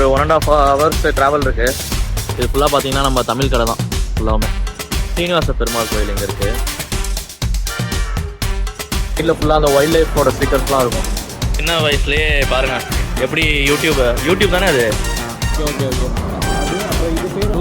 ஒரு 1.5 hours travel இருக்குது. இது ஃபுல்லாக பார்த்தீங்கன்னா நம்ம தமிழ் கடை தான் ஃபுல்லாமே. சீனிவாச பெருமாள் கோயில் இங்கே இருக்குது. இதில் ஃபுல்லாக அந்த வைல்ட் லைஃபோட ஸ்டிக்கர்ஸ்லாம் இருக்கும். சின்ன வயசுலேயே பாருங்கள் எப்படி யூடியூப் தானே அது. Okay okay okay. அது அப்புறம் இது பேர்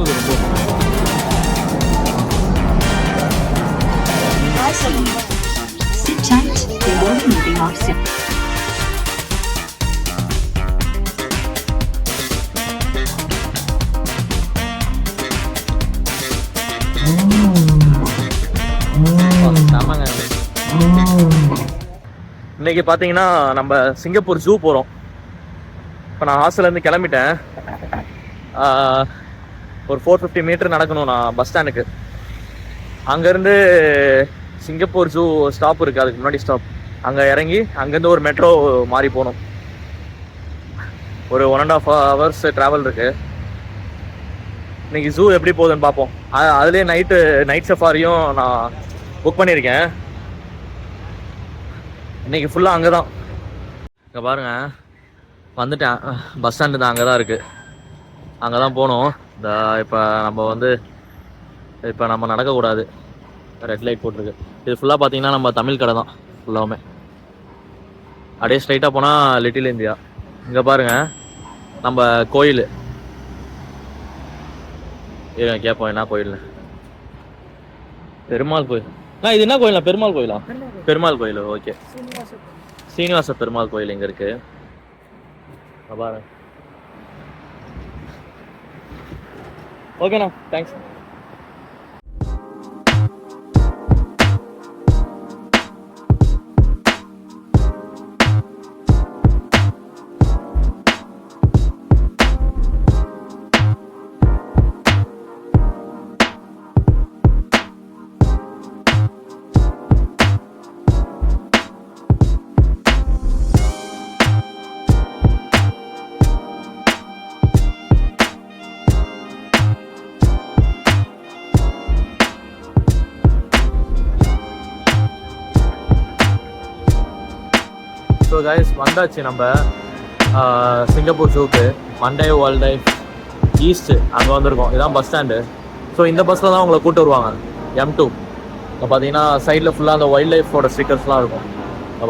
இன்னைக்கு பார்த்தீங்கன்னா நம்ம சிங்கப்பூர் ஜூ போகிறோம். இப்போ நான் ஹாஸ்டல்லேருந்து கிளம்பிட்டேன். ஒரு 450 மீட்டர் நடக்கணும் நான் பஸ் ஸ்டாண்டுக்கு. அங்கேருந்து சிங்கப்பூர் ஜூ ஸ்டாப் இருக்குது, அதுக்கு முன்னாடி ஸ்டாப். அங்கே இறங்கி அங்கேருந்து ஒரு மெட்ரோ மாறி போகணும். ஒரு 1.5 hours ட்ராவல் இருக்குது. இன்னைக்கு ஜூ எப்படி போகுதுன்னு பார்ப்போம். அதுலேயே நைட் சஃபாரியும் நான் புக் பண்ணியிருக்கேன். இன்னைக்கு ஃபுல்லாக அங்கே தான். இங்கே பாருங்கள் வந்துட்டேன். பஸ் ஸ்டாண்டு தான் அங்கே தான் இருக்குது. அங்கே தான் போகணும். இந்த இப்போ நம்ம நடக்கக்கூடாது, ரெட் லைட் போட்டிருக்கு. இது ஃபுல்லாக பார்த்தீங்கன்னா நம்ம தமிழ் கடை தான் ஃபுல்லாமே. அப்படியே ஸ்ட்ரைட்டாக போனால் லிட்டில் இந்தியா. இங்கே பாருங்கள் நம்ம கோயில். கேட்போம் என்ன கோயில்? பெருமாள் கோயில். இது என்ன கோயிலா? பெருமாள் கோயிலா? பெருமாள் கோயில். ஓகே, சீனிவாச பெருமாள் கோயில் இங்கே இருக்கு பாருங்க. ஓகேண்ணா, தேங்க்ஸ். ஸோ கைஸ் வந்தாச்சு நம்ம சிங்கப்பூர் ஜூக்கு. மண்டே வைல்ட் லைஃப் ஈஸ்ட் அங்கே வந்திருக்கோம். இதுதான் பஸ் ஸ்டாண்டு. ஸோ இந்த பஸ்ஸில் தான் உங்களை கூப்பிட்டு வருவாங்க. M2 இப்போ பார்த்தீங்கன்னா சைடில் ஃபுல்லாக அந்த வைல்ட் லைஃபோட ஸ்டிக்கர்ஸ்லாம் இருக்கும்.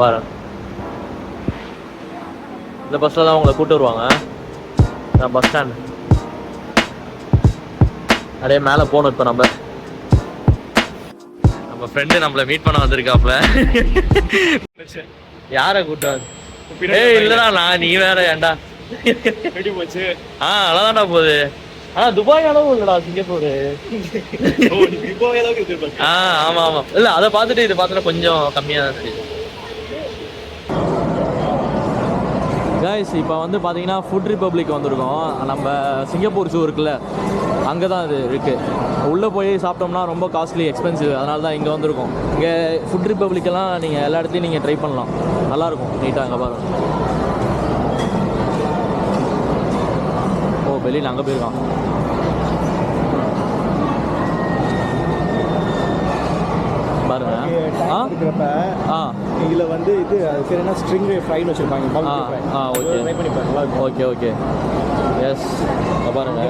பாரு, இந்த பஸ்ஸில் தான் உங்களை கூப்பிட்டு வருவாங்க. இதான் பஸ் ஸ்டாண்டு. அப்படியே மேலே போகணும். இப்போ நம்ம ஃப்ரெண்டு நம்மளை மீட் பண்ண வந்திருக்காப்புல. யாரை கூட்டாது? இல்லடா நீ வேற ஏன்டா போச்சு. அவ்வளவுதான்டா போகுது. துபாய் அளவு இல்லடா சிங்கப்பூர். ஆமா ஆமா. இல்ல அதை பார்த்துட்டு இது பார்த்துட்டு கொஞ்சம் கம்மியா தான் தெரியுது. கைஸ் இப்போ பார்த்தீங்கன்னா ஃபுட் ரிப்பப்ளிக் வந்திருக்கோம். நம்ம சிங்கப்பூர் ஜூ இருக்குல்ல, அங்கே தான் இது இருக்குது. உள்ளே போய் சாப்பிட்டோம்னா ரொம்ப காஸ்ட்லி, எக்ஸ்பென்சிவ். அதனால தான் இங்கே வந்திருக்கோம். இங்கே ஃபுட் ரிப்பப்ளிக்கெல்லாம் நீங்கள் எல்லா இடத்துலையும் நீங்கள் ட்ரை பண்ணலாம். நல்லாயிருக்கும், நீட்டாக. அங்கே பாருங்க. ஓ, வெளியில் அங்கே போயிருக்கான். பாருங்க. இதில் இது பேர் என்ன, ஸ்ட்ரிங் ஃப்ரைன்னு வச்சுருப்பாங்க. ஓகே, ட்ரை பண்ணி பாருங்க. Okay okay. எஸ், பாருங்க.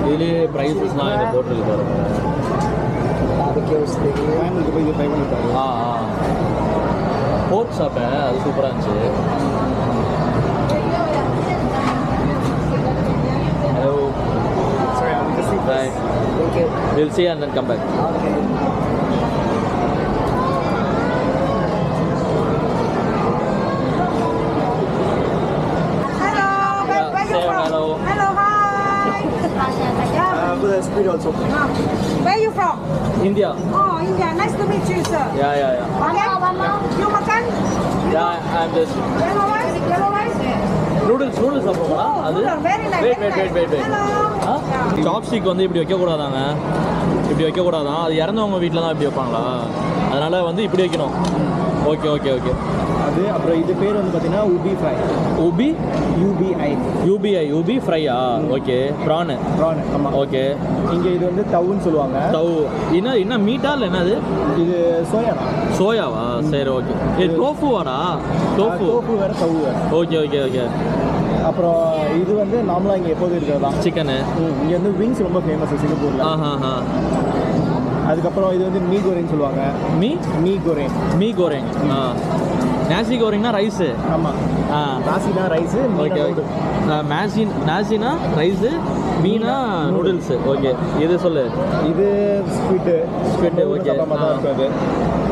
இதுலேயே ப்ரைஸஸ்லாம் இங்கே போட்டிருக்கு பாருங்க. போர்க் சாப்பிட்டேன், அது சூப்பராக இருந்துச்சு. Hello, we'll see and then come back. Speed also. Where are you from? India. Oh, India. Nice to meet you, sir. Yeah. You makan? Yeah, I'm just. Yellow rice. Noodles சாப்பிடுவா? அது very nice. Wait. Hello. Chopstick இப்படி வைக்கக்கூடாதாங்க. இப்படி வைக்கக்கூடாதான். அது இறந்தவங்க வீட்டில் தான் இப்படி வைப்பாங்களா? அதனால் இப்படி வைக்கணும். ஓகே. அது இது அப்புறம் இது பேர் வந்து பார்த்தீங்கன்னா உபி ஃப்ரை. உபி UBI யூபிஐ உபி ஃப்ரையா? ஓகே. ப்ரானு. ப்ரான். ஆமாம். ஓகே. இங்கே இது வந்து தவுன்னு சொல்லுவாங்க. தவு என்ன மீட்டா இல்லை என்னது? இது சோயாடா. சோயாவா? சரி ஓகே. இது டோஃபுவாடா? டோஃபு வேறு தவு வேறு. Okay okay okay. அப்புறம் இது வந்து நார்மலாக இங்கே எப்போதும் இருக்கிறது தான் சிக்கனு. இங்கே வந்து விங்ஸ் ரொம்ப ஃபேமஸ் சிங்கப்பூரில். ஆஹா. அதுக்கப்புறம் இது வந்து மீ கோரேன்னு சொல்லுவாங்க. மீ கோரேன். மீ கோரேங். நாசி கோரேங்னா ரைஸு. ஆமாம். நாசினா ரைஸு. Okay okay. நாசினா ரைஸு, மீனா நூடுல்ஸு. ஓகே. இது சொல்லு. இது ஸ்குவிட்டு. ஓகே. இருக்காது.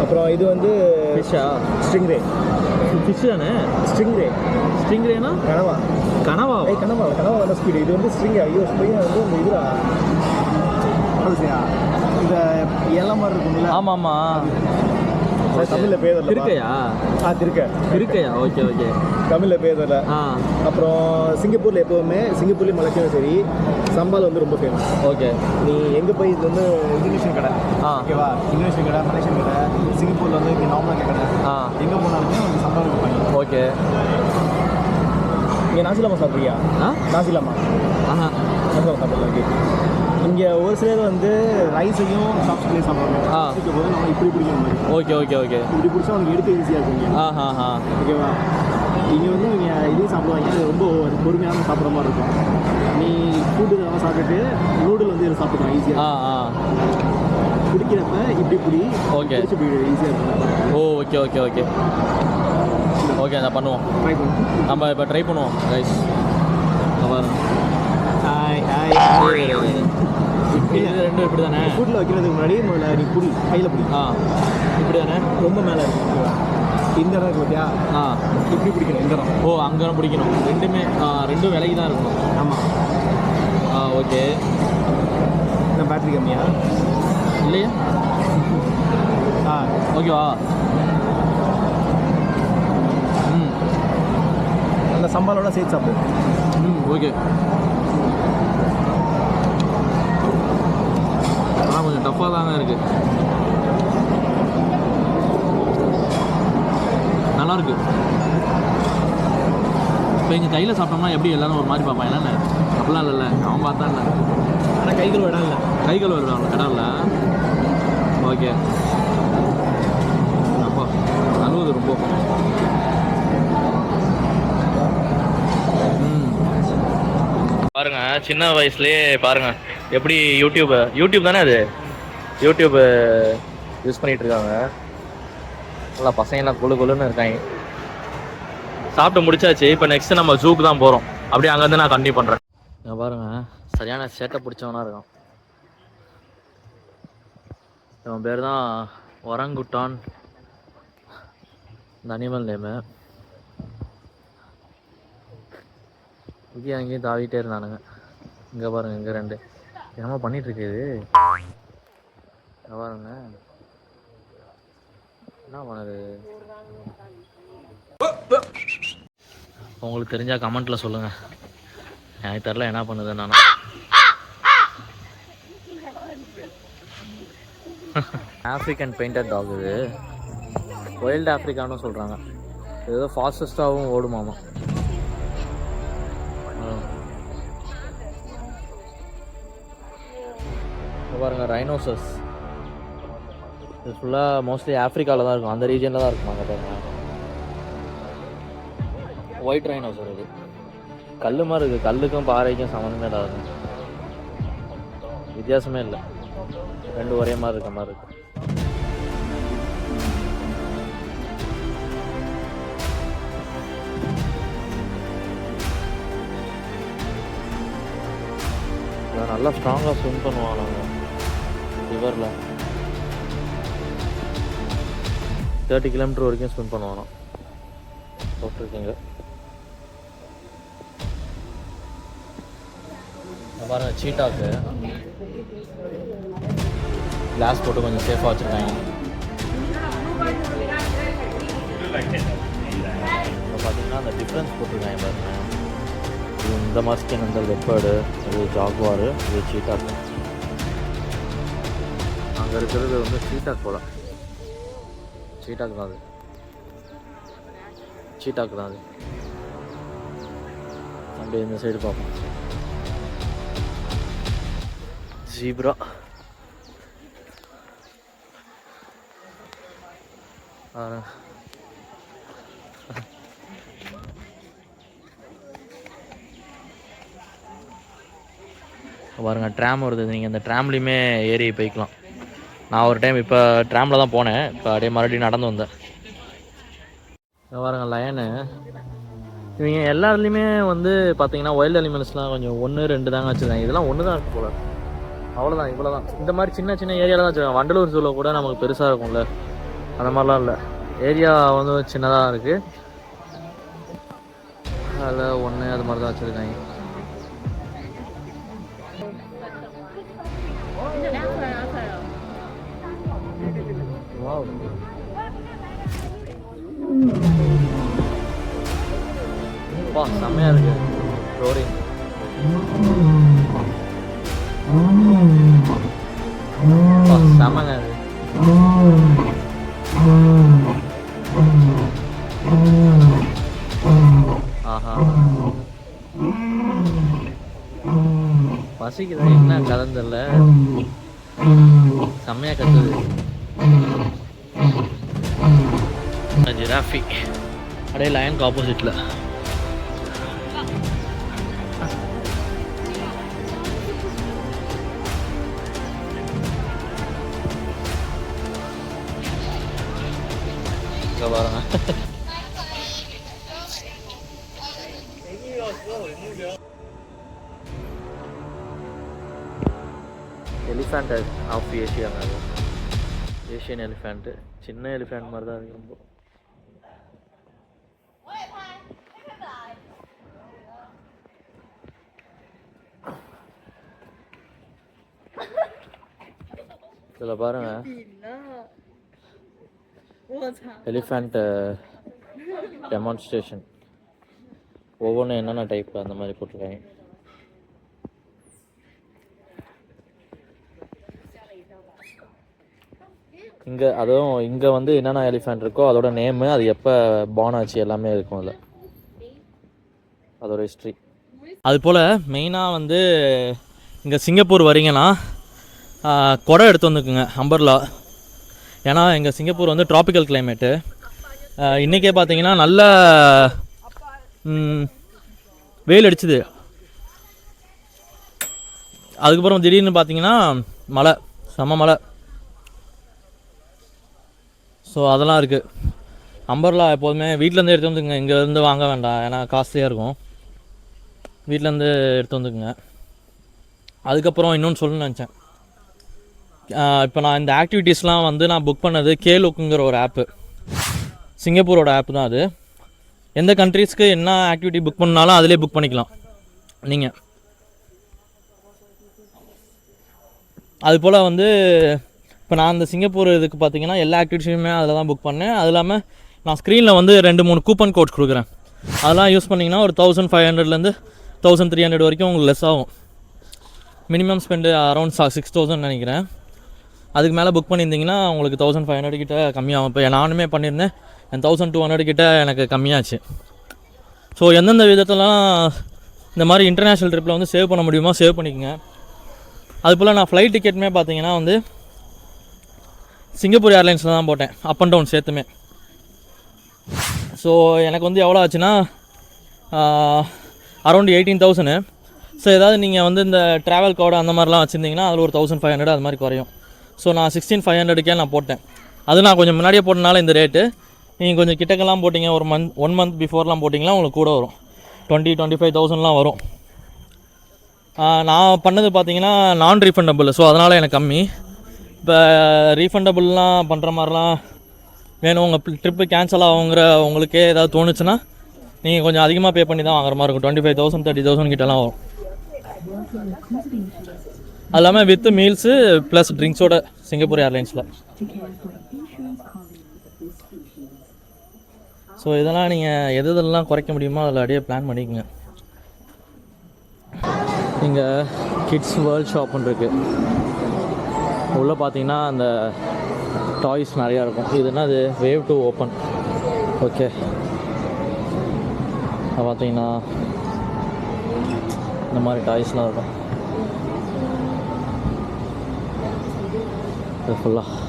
அப்புறம் இது வந்து ஃபிஷ்ஷா? ஸ்ட்ரிங்ரே. ஃபிஷ் தானே? ஸ்ட்ரிங்ரேனா கனவா. கனவா வந்து ஸ்குவிட். இது வந்து ஸ்ட்ரிங். ஐயோ ஸ்ப்ரிங் வந்து இந்த இதுரா இந்த இலை மாதிரி இருக்கும்ல. ஆமாம். தமிழில் பேர் இல்லை. திருக்கையா? திருக்கையா? Okay okay. தமிழில் பேர் இல்லை. அப்புறம் சிங்கப்பூரில் எப்போவுமே சிங்கப்பூர்லேயும் மலேசியாவும் சரி சம்பால் வந்து ரொம்ப ஃபேமஸ். ஓகே. நீ எங்கே போய் இது வந்து இந்தோனேஷியன் கடை. ஓகேவா? இந்தோனேஷியன் கடை, மலேசியன் கடை, சிங்கப்பூரில் வந்து இங்கே நார்மலாக கடை. எங்கே போனாலுமே வந்து சம்பால் இருப்பாங்க. ஓகே. இங்கே நாசிலாமா சாப்பிட்றியா? நாசிலாமா சாப்பிடலாம். ஓகே. இங்கே ஒரு சிலர் வந்து ரைஸையும் சாப்ஸ்டிக்லேயும் சாப்பிடுவாங்க. போது நம்ம இப்படி பிடிக்கும். Okay okay okay. இப்படி பிடிச்சா அவனுக்கு எடுக்க ஈஸியாக இருக்கும். ஓகேவா? இங்கே வந்து இவங்க இதையும் சாப்பிடுவாங்க. அது ரொம்ப பொறுமையான சாப்பிட்ற மாதிரி இருக்கும். நீ ஃபுட்டு இதெல்லாம் சாப்பிட்டுட்டு நூடுல் வந்து இதை சாப்பிட்டுக்கலாம் ஈஸியாக. பிடிக்கிறப்ப இப்படி பிடி. ஓகே. ஈஸியாக இருக்கும். Okay okay okay okay. அதை பண்ணுவோம். ட்ரை பண்ணுவோம். நம்ம இப்போ ட்ரை பண்ணுவோம் ரைஸ். இது ரெண்டும் இப்படி தானே? ஃபுட்டில் வைக்கிறதுக்கு முன்னாடி முதல்ல நீ பிடி, கையில் பிடி. இப்படி தானே? ரொம்ப மேலே இருக்கும். இந்த இடம் இருக்கு பார்த்தியா? இப்படி பிடிக்கணும். இந்த இடம். ஓ அங்கே பிடிக்கணும். ரெண்டும் விலைக்கு தான் இருக்கணும். ஆமாம். ஓகே. இந்த பேட்டரி கம்மியா இல்லையா? ஓகேவா? அந்த சம்பாலோட சேர்த்து சாப்பிடு. ஓகே. கொஞ்சம் டஃப்பாக தாங்க இருக்குது. நல்லாயிருக்கு. இப்போ எங்கள் கையில் சாப்பிட்டோம்னா எப்படி எல்லாரும் ஒரு மாதிரி பார்ப்பான். என்னென்ன அப்படிலாம் இல்லைல்ல? அவன் பார்த்தா இல்லை. ஆனால் கைகள் இடம் இல்லை. கைகள் வருவாங்க இடம் இல்லை. ஓகே. அப்பா அழுவுது ரொம்ப. பாருங்க சின்ன வயசுலேயே பாருங்க எப்படி யூடியூப் தானே அது. யூடியூப் யூஸ் பண்ணிட்டு இருக்காங்க. நல்லா பசங்கெல்லாம் கொழுன்னு இருக்காங்க. சாப்பிட்டு முடிச்சாச்சு. இப்போ நெக்ஸ்ட் நம்ம ஜூக்கு தான் போகிறோம். அப்படியே அங்கேருந்து நான் கண்டினியூ பண்ணுறேன். இங்கே பாருங்க சரியான சேட்டை பிடிச்சவனா இருக்கான். இவன் பேர் தான் ஒரங்குட்டான். இந்த அனிமல் நேமு. இங்கேயும் அங்கேயும் தாவிட்டே இருந்தானுங்க. இங்கே பாருங்க இங்கே ரெண்டு என்னமோ பண்ணிகிட்ருக்குது. பாருங்க என்ன பண்ணுது. உங்களுக்கு தெரிஞ்சால் கமெண்ட்டில் சொல்லுங்கள். எனக்கு தெரில என்ன பண்ணுது. நான் ஆஃப்ரிக்கன் பெயிண்டட் டாக். இது வைல்டு ஆஃப்ரிக்கான்னு சொல்கிறாங்க. ஏதோ ஃபாஸ்டஸ்ட்டாகவும் ஓடுமாமா. பாருங்கள் ரைனோசஸ். இது ஃபுல்லாக மோஸ்ட்லி ஆஃப்ரிக்காவில் தான் இருக்கும். அந்த ரீஜனில் தான் இருக்கும். அங்கே பாருங்கள் ஒயிட் ரைனோசர். இது கல் மாதிரி இருக்குது. கல்லுக்கும் பாறைக்கும் சம்மந்தமே இல்லாது. வித்தியாசமே இல்லை. ரெண்டு ஒரே மாதிரி இருக்க மாதிரி இருக்கு. நல்லா ஸ்ட்ராங்காக ஸ்விம் பண்ணுவாங்க நாங்கள் ரிவரில். 30 கிலோமீட்டர் வரைக்கும் ஸ்விம் பண்ணுவானா போட்டிருக்கீங்க. பாருங்க சீட்டாக்கு கிளாஸ் போட்டு கொஞ்சம் சேஃபாக வச்சுருக்காங்க. இப்போ பார்த்தீங்கன்னா அந்த டிஃப்ரென்ஸ் போட்டிருக்காங்க பாருங்க. இது இந்த மாஸ்கின் வந்து லெப்பர்டு, இது ஜாகுவாரு, இது சீட்டாக்கு. அங்கே இருக்கிறது வந்து சீட்டாக் போல. சீட்டாக்கு தான் அது. சீட்டாக்கு தான் அது. அப்படியே இந்த சைடு பார்ப்போம். ஜீப்ரா பாருங்க, ட்ராம் வருது. நீங்கள் இந்த ட்ராம்லேயுமே ஏறி போய்க்கலாம். நான் ஒரு டைம் இப்போ ட்ராமில் தான் போனேன். இப்போ அப்படியே மறுபடியும் நடந்து வந்தேன். பாருங்க லயனு. இவங்க எல்லாத்துலேயுமே வந்து பார்த்தீங்கன்னா வைல்டு அனிமல்ஸ்லாம் கொஞ்சம் 1 2 தாங்க வச்சுருக்காங்க. இதெல்லாம் ஒன்று தான் இருக்கு போல. அவ்வளோதான், இவ்வளோ தான். இந்த மாதிரி சின்ன சின்ன ஏரியாவில் தான் வச்சுருக்காங்க. வண்டலூர் ஜூவில் கூட நமக்கு பெருசாக இருக்கும்ல, அந்த மாதிரிலாம் இல்லை. ஏரியா வந்து சின்னதாக இருக்குது. அதில் 1 அது மாதிரி தான் வச்சுருக்காங்க. வா, செம்மையாக இருக்கு ரோரிங். செம்மங்க அது. ஆஹா, பசிக்குதா என்ன கலந்துல செம்மையா கத்துது. ஜிராஃபி அப்படியே லயனுக்கு ஆப்போசிட்ல. பாருங்க, எலிஃபண்ட் ஆஃப் ஏஷியாங்க. அது ஏஷியன் எலிஃபண்ட். சின்ன எலிஃபண்ட் மாதிரி தான் இருக்கு ரொம்ப. இதில் பாருங்க, எலிஃபண்ட் டெமான்ஸ்ட்ரேஷன். ஒவ்வொன்றும் என்னென்ன டைப் அந்த மாதிரி போட்டிருக்காங்க. இங்கே அதுவும் இங்கே வந்து என்னென்ன எலிஃபண்ட் இருக்கோ அதோட நேமு, அது எப்போ பார்ன் ஆச்சு எல்லாமே இருக்கும் அதில், அதோட ஹிஸ்ட்ரி. அது போல் மெயினாக வந்து இங்கே சிங்கப்பூர் வரீங்கன்னா குடம் எடுத்து வந்துக்குங்க, அம்பர்லா. ஏன்னா எங்கள் சிங்கப்பூர் வந்து ட்ராபிக்கல் கிளைமேட்டு. இன்றைக்கே பார்த்தீங்கன்னா நல்ல வெயில் அடிச்சுது. அதுக்கப்புறம் திடீர்னு பார்த்தீங்கன்னா மழை, செம்ம மழை. ஸோ அதெல்லாம் இருக்குது. அம்பர்லா எப்போதுமே வீட்டிலேருந்து எடுத்து வந்துக்குங்க, இங்கேருந்து வாங்க வேண்டாம், ஏன்னா காஸ்ட்லியாக இருக்கும். வீட்டிலேருந்து எடுத்து வந்துக்குங்க. அதுக்கப்புறம் இன்னொன்று சொல்லணும்னு நினச்சேன். இப்போ நான் இந்த ஆக்டிவிட்டீஸ்லாம் வந்து நான் புக் பண்ணது கேலுக்குங்கிற ஒரு ஆப்பு, சிங்கப்பூரோட ஆப்பு தான் அது. எந்த கண்ட்ரீஸ்க்கு என்ன ஆக்டிவிட்டி புக் பண்ணாலும் அதிலே புக் பண்ணிக்கலாம் நீங்கள். அதுபோல் வந்து இப்போ நான் இந்த சிங்கப்பூர் இதுக்கு பார்த்தீங்கன்னா எல்லா ஆக்டிவிட்டிஸுமே அதில் தான் புக் பண்ணேன். அது இல்லாமல் நான் ஸ்க்ரீனில் வந்து 2-3 கூப்பன் கோட்ஸ் கொடுக்குறேன். அதெல்லாம் யூஸ் பண்ணிங்கன்னா ஒரு 1500 1300 வரைக்கும் உங்களுக்கு லெஸ் ஆகும். மினிமம் ஸ்பெண்டு அரௌண்ட் 6000 நினைக்கிறேன். அதுக்கு மேலே புக் பண்ணியிருந்தீங்கன்னா உங்களுக்கு 1500 கிட்ட கம்மியாகும். இப்போ நானுமே பண்ணியிருந்தேன், 1200 கிட்ட எனக்கு கம்மியாச்சு. ஸோ எந்தெந்த விதத்தெல்லாம் இந்த மாதிரி இன்டர்நேஷ்னல் ட்ரிப்பில் வந்து சேவ் பண்ண முடியுமோ சேவ் பண்ணிக்கோங்க. அதுபோல் நான் ஃப்ளைட் டிக்கெட்டுமே பார்த்தீங்கன்னா வந்து சிங்கப்பூர் ஏர்லைன்ஸில் தான் போட்டேன், அப் அண்ட் டவுன் சேர்த்துமே. ஸோ எனக்கு வந்து எவ்வளோ ஆச்சுன்னா அரௌண்ட் 18,000. ஸோ ஏதாவது நீங்கள் வந்து இந்த ட்ராவல் கோடு அந்த மாதிரிலாம் வச்சுருந்தீங்கன்னா அதில் ஒரு 1500 அது மாதிரி குறையும். ஸோ நான் 16,500 நான் போட்டேன். அது நான் கொஞ்சம் முன்னாடியே போட்டனால இந்த ரேட்டு. நீங்கள் கொஞ்சம் கிட்டக்கெல்லாம் போட்டிங்க, ஒரு ஒன் மந்த் பிஃபோர்லாம் போட்டிங்கன்னா உங்களுக்கு கூட வரும், 20-25,000 வரும். நான் பண்ணது பார்த்தீங்கன்னா நான் ரீஃபண்டபிள். ஸோ அதனால் எனக்கு கம்மி. இப்போ ரீஃபண்டபுள்லாம் பண்ணுற மாதிரிலாம் வேணும், உங்கள் ட்ரிப்பு கேன்சல் ஆகுங்கிற உங்களுக்கே ஏதாவது தோணுச்சுன்னா நீங்கள் கொஞ்சம் அதிகமாக பே பண்ணி தான் வாங்குற மாதிரி இருக்கும். 25,000 30,000 கிட்டலாம் வரும். அது இல்லாமல் வித் மீல்ஸு ப்ளஸ் ட்ரிங்க்ஸோட சிங்கப்பூர் ஏர்லைன்ஸில். ஸோ இதெல்லாம் நீங்கள் எதெல்லாம் குறைக்க முடியுமோ அதில் அப்படியே பிளான் பண்ணிக்கோங்க. இங்கே கிட்ஸ் வேர்ல்ட் ஷாப்புன்னு இருக்குது. உள்ளே பார்த்தீங்கன்னா அந்த டாய்ஸ் நிறையா இருக்கும். இது என்னது, வேவ் டு ஓப்பன். ஓகே, அது பார்த்தீங்கன்னா இந்த மாதிரி டாய்ஸ்லாம் இருக்கும். இது ஃபுல்லாக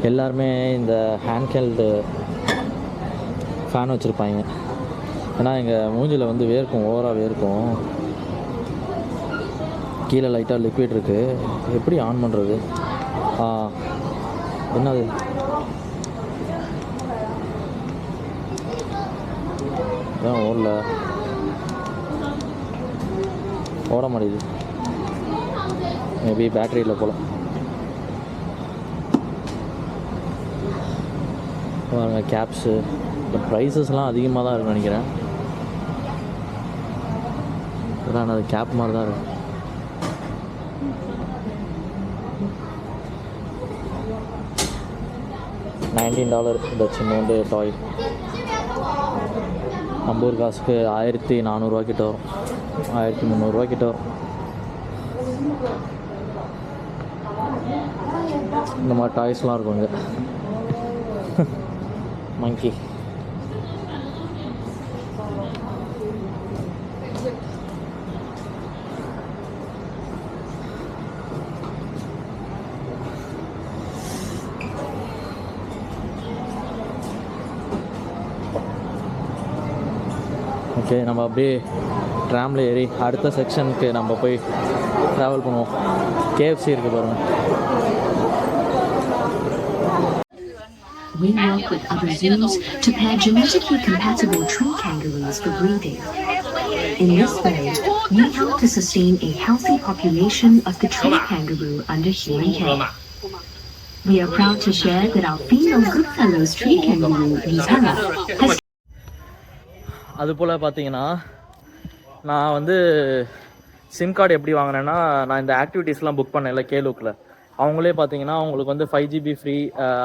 எல்லாருமே இந்த ஹேண்ட்ஹெல்டு ஃபேன் வச்சுருப்பாங்க. ஏன்னா எங்கள் மூஞ்சில் வந்து வேர்க்கும், ஓவராக வேர்க்கும். கீழே லைட்டாக லிக்விட் இருக்குது. எப்படி ஆன் பண்ணுறது? என்னது? ஏன் ஓட மாட்டேது. மேபி பேட்டரியில் போல். பாருங்க கேப்ஸு. இந்த ப்ரைஸஸ்லாம் அதிகமாக தான் இருக்குன்னு நினைக்கிறேன். அதான் அது கேப் மாதிரி தான் இருக்கும். $19 இந்த சின்னோண்டு டாய். நம்ம ஊர் காசுக்கு 1400 கிட்ட வரும், 1300 கிட்ட வரும். இந்த மாதிரி டாய்ஸ்லாம் இருக்கும் இங்கே. மங்கி. ஓகே, நம்ம அப்படியே ட்ராமில் ஏறி அடுத்த செக்ஷனுக்கு நம்ம போய் ட்ராவல் பண்ணுவோம். KFC இருக்குது பாருங்கள். We work with other zoos to pair genetically compatible tree kangaroos for breeding. In this way, we help to sustain a healthy population of the tree kangaroo under human care. We are proud to share that our female Goodfellows tree kangaroo, Nutella, has அதுபோல் பார்த்தீங்கன்னா நான் வந்து sim card எப்படி வாங்கினேன்னா, நான் இந்த ஆக்டிவிட்டீஸ்லாம் book பண்ணேன்ல கேலூக்கில், அவங்களே பார்த்தீங்கன்னா அவங்களுக்கு வந்து 5GB ஃப்ரீ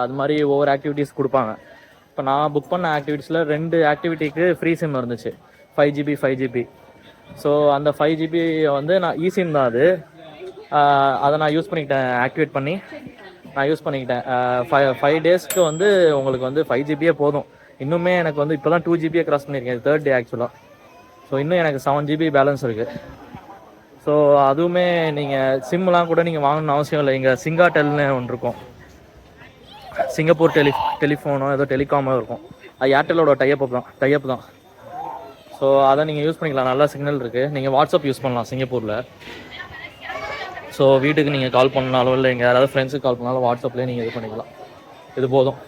அது மாதிரி ஒவ்வொரு ஆக்டிவிட்டீஸ் கொடுப்பாங்க. இப்போ நான் புக் பண்ண ஆக்டிவிட்டீஸில் 2 ஆக்டிவிட்டிக்கு ஃப்ரீ சிம் இருந்துச்சு, 5GB. ஸோ அந்த 5GB வந்து நான் சிம் தான் அது. அதை நான் யூஸ் பண்ணிக்கிட்டேன், ஆக்டிவேட் பண்ணி நான் யூஸ் பண்ணிக்கிட்டேன். 5 டேஸ்க்கு வந்து உங்களுக்கு வந்து 5GB போதும். இன்னுமே எனக்கு வந்து இப்போ தான் 2GB கிராஸ் பண்ணியிருக்கேன், இது 3rd டே ஆக்சுவலாக. ஸோ இன்னும் எனக்கு 7GB பேலன்ஸ் இருக்குது. ஸோ அதுவுமே நீங்கள் சிம்லாம் கூட நீங்கள் வாங்கணும்னு அவசியம் இல்லை. இங்கே சிங்காடெல்னு ஒன்று இருக்கும், சிங்கப்பூர் டெலிஃபோனோ ஏதோ டெலிகாமோ இருக்கும். அது ஏர்டெல்லோட டைப் தான். ஸோ அதை நீங்கள் யூஸ் பண்ணிக்கலாம், நல்லா சிக்னல் இருக்குது. நீங்கள் வாட்ஸ்அப் யூஸ் பண்ணலாம் சிங்கப்பூரில். ஸோ வீட்டுக்கு நீங்கள் கால் பண்ணாலும் இல்லை இங்கே யாராவது ஃப்ரெண்ட்ஸுக்கு கால் பண்ணாலும் வாட்ஸ்அப்லேயே நீங்கள் இது பண்ணிக்கலாம். இது போதும்.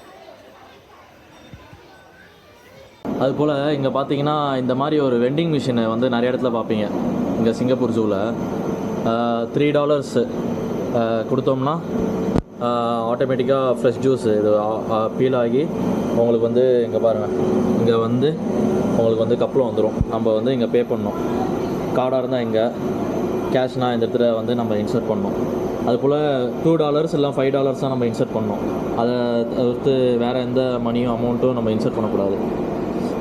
அதுபோல் இங்கே பார்த்தீங்கன்னா இந்த மாதிரி ஒரு வெண்டிங் மிஷினை வந்து நிறைய இடத்துல பார்ப்பீங்க. இங்கே சிங்கப்பூர் ஜூவில் $3 கொடுத்தோம்னா ஆட்டோமேட்டிக்காக ஃப்ரெஷ் ஜூஸ் இது பீல் ஆகி உங்களுக்கு வந்து இங்கே பாருங்கள், இங்கே வந்து உங்களுக்கு வந்து கப்பில் வந்துடும். நம்ம வந்து இங்கே பே பண்ணணும். கார்டாக இருந்தால் இங்கே, கேஷ்னால் இந்த இடத்துல வந்து நம்ம இன்சர்ட் பண்ணணும். அதுபோல் $2 இல்லை $5 தான் நம்ம இன்சர்ட் பண்ணணும். அதை தவிர்த்து வேறு எந்த மணியும் அமௌண்ட்டும் நம்ம இன்சர்ட் பண்ணக்கூடாது.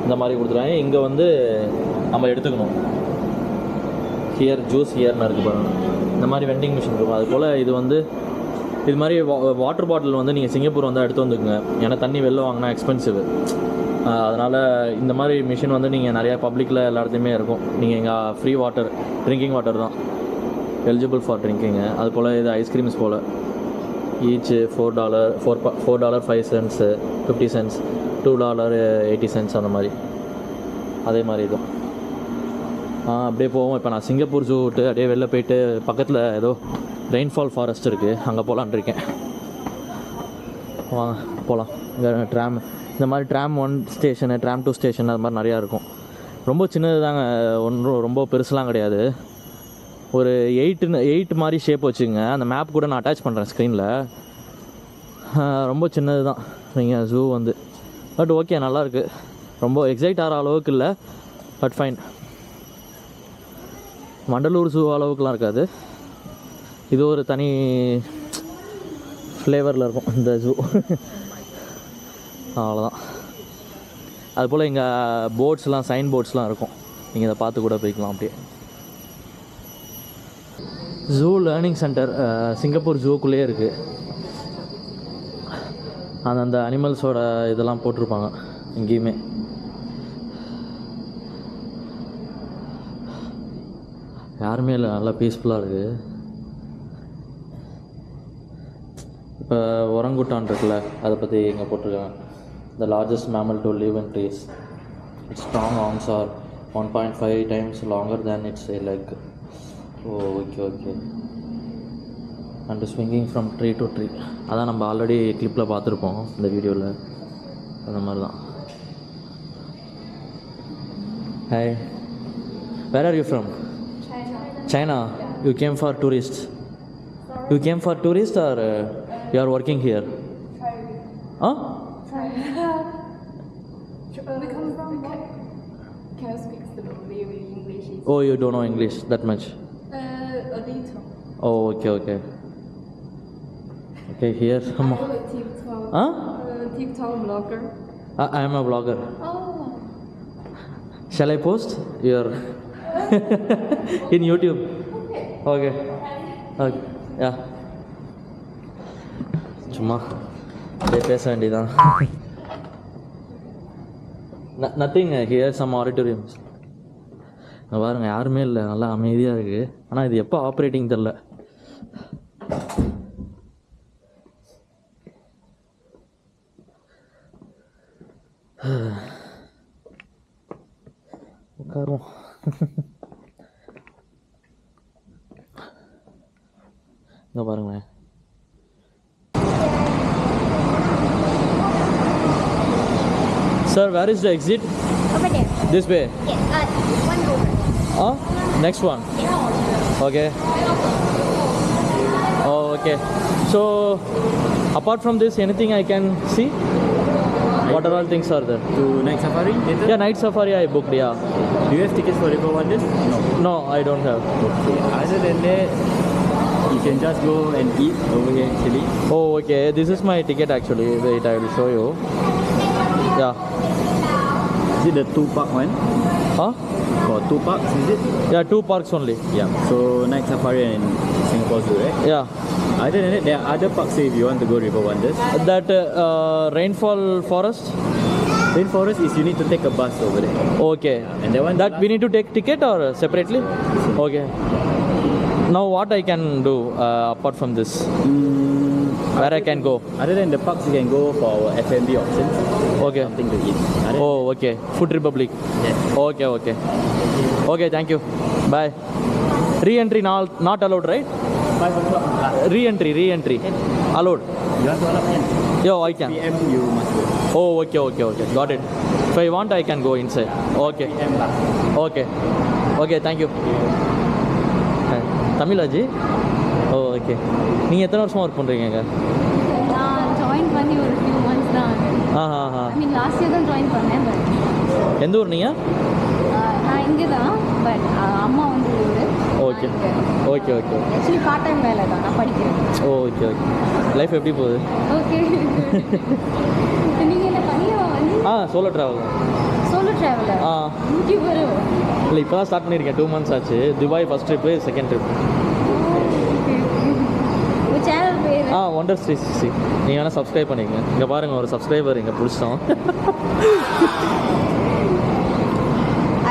இந்த மாதிரி கொடுத்துருவாங்க. இங்கே வந்து நம்ம எடுத்துக்கணும். ஹியர் ஜூஸ் ஹியர்னு இருக்குது பாருங்கள். இந்த மாதிரி வெண்டிங் மிஷின் இருக்கும். அதுபோல் இது மாதிரி வாட்டர் பாட்டில் வந்து நீங்கள் சிங்கப்பூர் வந்து எடுத்து வந்துக்குங்க. ஏன்னா தண்ணி வெளில வாங்கினா எக்ஸ்பென்சிவ். அதனால் இந்த மாதிரி மிஷின் வந்து நீங்கள் நிறையா பப்ளிக்கில் எல்லா இடத்துலையுமே இருக்கும். நீங்கள் இங்கே ஃப்ரீ வாட்டர், ட்ரிங்கிங் வாட்டர் தான் எலிஜிபிள் ஃபார் ட்ரிங்கிங்கு. அதுபோல் இது ஐஸ்கிரீம்ஸ் போல் ஈச் $4, $5 50 cents, $2 80 cents அந்த மாதிரி. அதே மாதிரி இதுவும் அப்படியே போவோம். இப்போ நான் சிங்கப்பூர் ஜூ விட்டு அப்படியே வெளில போயிட்டு பக்கத்தில் ஏதோ ரெயின்ஃபால் ஃபாரஸ்ட் இருக்குது, அங்கே போகலான் இருக்கேன். வாங்க போகலாம். இங்கே ட்ராம், இந்த மாதிரி ட்ராம் 1 ஸ்டேஷனு, ட்ராம் 2 ஸ்டேஷன் அது மாதிரி நிறையா இருக்கும். ரொம்ப சின்னது தாங்க, ஒன்றும் ரொம்ப பெருசுலாம் கிடையாது. ஒரு 8 மாதிரி ஷேப் வச்சுங்க. அந்த மேப் கூட நான் அட்டாச் பண்ணுறேன் ஸ்க்ரீனில். ரொம்ப சின்னது தான் நீங்கள் ஜூ வந்து. பட் ஓகே, நல்லாயிருக்கு. ரொம்ப எக்ஸைட் ஆகிற அளவுக்கு இல்லை, பட் ஃபைன். வண்டலூர் ஜூ அளவுக்குலாம் இருக்காது. இது ஒரு தனி ஃப்ளேவரில் இருக்கும் இந்த ஜூ. அவ்வளோதான். அதுபோல் இங்கே போர்ட்ஸ்லாம், சைன் போர்ட்ஸ்லாம் இருக்கும். நீங்கள் இதை பார்த்து கூட போய்க்கலாம். அப்படியே ஜூ லேர்னிங் சென்டர் சிங்கப்பூர் ஜூக்குள்ளேயே இருக்குது. அந்த அனிமல்ஸோட இதெல்லாம் போட்டிருப்பாங்க இங்கேயுமே. யாருமே இல்லை, நல்லா பீஸ்ஃபுல்லாக இருக்குது. இப்போ ஒரங்குட்டான் இருக்குல்ல, அதை பற்றி இங்கே போட்டிருக்காங்க. The largest mammal to live in trees. Its strong arms are 1.5 times longer than its a leg. Oh okay okay. And swinging from tree to tree. அதான் நம்ம ஆல்ரெடி கிளிப்பில் பார்த்துருப்போம் இந்த வீடியோவில். அந்த மாதிரி தான். Hi, where are you from? China. You came for tourists? You came for tourists or you are working here? Huh? We come from what? Can you speak slowly with English? Oh, you don't know English that much? A little. Oh, okay, okay. Okay, here. I'm a TikTok. Huh? TikTok blogger. I am a vlogger. Oh. Shall I post your in YouTube? Okay. Okay. Yeah. சும்மா அப்படியே பேச வேண்டியதான். Nothing here some auditoriums. பாருங்க யாருமே இல்லை, நல்லா அமைதியாக இருக்குது. ஆனால் இது எப்போ ஆப்ரேட்டிங் தெரில. உட்காருவோம். இங்கே பாருங்களேன். Sir, where is the exit? Over there. This way. Yes. One over. Next one. Okay. Oh, okay. So, apart from this, anything I can see? What are all things are there? To night safari later? Yeah, night safari I booked. Yeah. Do you have tickets for River Wonders? No. No, I don't have. Okay. Other than that, you can just go and eat over here actually. Oh, okay. This is my ticket actually. Wait, I will show you. Yeah. Is it the 2-park one? Huh? For 2 parks, is it? Yeah, 2 parks only. Yeah. So night safari and Singapore Zoo, right? Yeah. Other than that, there are other parks if you want to go River Wonders. That rainfall forest. Rainforest is you need to take a bus over there. Okay. And that one. That we need to take ticket or separately? Okay. Now what I can do apart from this? Where I can go? Other than the parks, you can go for our F&B options. Okay. Something to eat. Oh, okay. Food Republic. Yes. Okay, okay. Okay, thank you. Bye. Re-entry not allowed, right? 5 o'clock. Re-entry. Allowed. You want to allow in? Yo, I can. PM you must go. Oh, okay. Got it. If I want, I can go inside. Okay. PM lah. Okay. Okay, thank you. தமிழாஜி. Oh okay. நீங்கள் எத்தனை வருஷமாக work பண்ணுறீங்க? நான் join பண்ணி ஒரு few months தான். I mean last year தான் ஜாயின் பண்ணேன். பட் எந்த ஊர் நீங்கள்? நான் இங்கே தான். பட் அம்மா வந்து ஊர். ஓகே. ஆக்சுவலி பார்ட் டைம் வேலை தான், நான் படிக்கிறேன். ஓகே. லைஃப் எப்படி போகுது? ஓகே. நீங்கள் என்ன தனியாக வந்து solo travel. Solo traveller? YouTuber? இல்லை, இப்போ தான் ஸ்டார்ட் பண்ணியிருக்கேன். 2 months ஆச்சு. Dubai first trip, second trip. உங்கள் சேனல் பேர்? Wonders 360. நீங்கள் வேணால் சப்ஸ்கிரைப் பண்ணிக்கங்க. இங்கே பாருங்கள், ஒரு சப்ஸ்கிரைபர் இங்கே பிடிச்சிட்டோம்.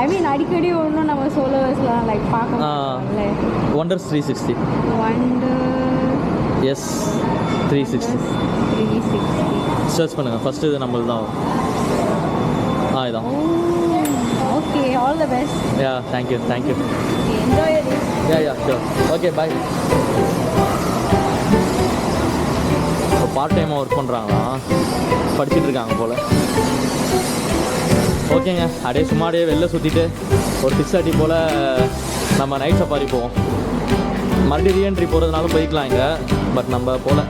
ஐ மீன் அடிக்கடி ஒன்றும் நம்ம சோலோவர்ஸ்லாம் லைக் பார்க்கலாம். Wonders 360. எஸ் 360 சர்ச் பண்ணுங்கள். ஃபஸ்ட்டு இது நம்மளுக்கு தான் வரும். இதான். Okay, all the best. Yeah, thank you. Enjoy your day. Yeah sure. Okay, bye. Part டைமாக ஒர்க் பண்ணுறாங்களா? படிச்சுட்டு இருக்காங்க போல். ஓகேங்க, அப்படியே சும்மாடியே வெளில சுற்றிட்டு ஒரு 6:30 போல் நம்ம நைட் சஃபாரி போவோம். மறுபடியும் ரீஎன்ட்ரி போகிறதுனாலும் போய்க்கலாம் இங்கே. பட் நம்ம போல்